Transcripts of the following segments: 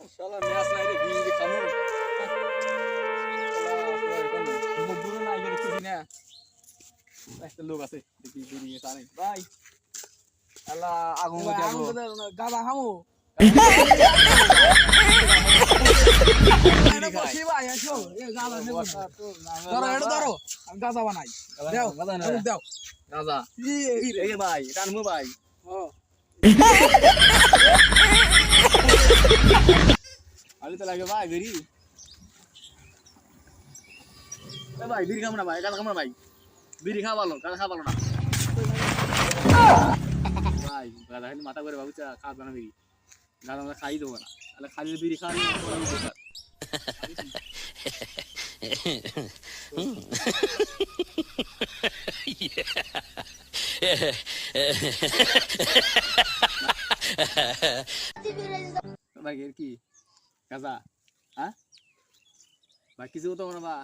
শালা ম্যাচ নাই রে বিড়ি খামু দূরে না এখানে কিছু না একটা লোক আছে দেখি বিড়ি টানে ভাই আল্লাহ আগুন গাবা খামু বসি ভাই আসো এ গাবা নেব ধরো এটা ধরো আমি গাজা বানাই দাও দাও রাজা এই ভাই টানমু ভাই আরে তো লাগে ভাই বিড়ি এ ভাই বিড়ি খাবো না ভাই গাঁজা খাবো না ভাই বিড়ি খাওয়া ভালো গাঁজা খাওয়া ভালো না ভাই গাঁজা খাইলে মাথা করে ভাবুচা খাওয়া না বিড়ি গাঁজা আমরা খাই দেবো না তাহলে খালি বিড়ি খাওয়া ভাই এর কি গাঁজা হ্যাঁ ভাই কিছু তো না বা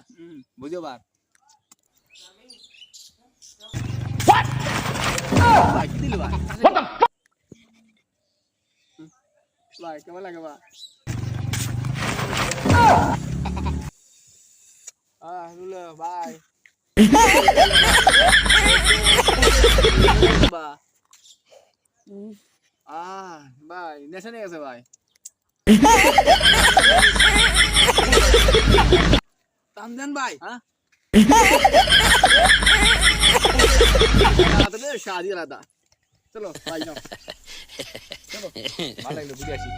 বুঝো বার ভাই কি দিল ভাই ভাই কেমন লাগে বা লুলে ভাই বা ভাই নেশা নিয়ে গেছে ভাই টান দেন ভাই হ্যাঁ শাদি আলাদা চলো ভাই নাও চলো ভালো লাগলো বুঝে আসি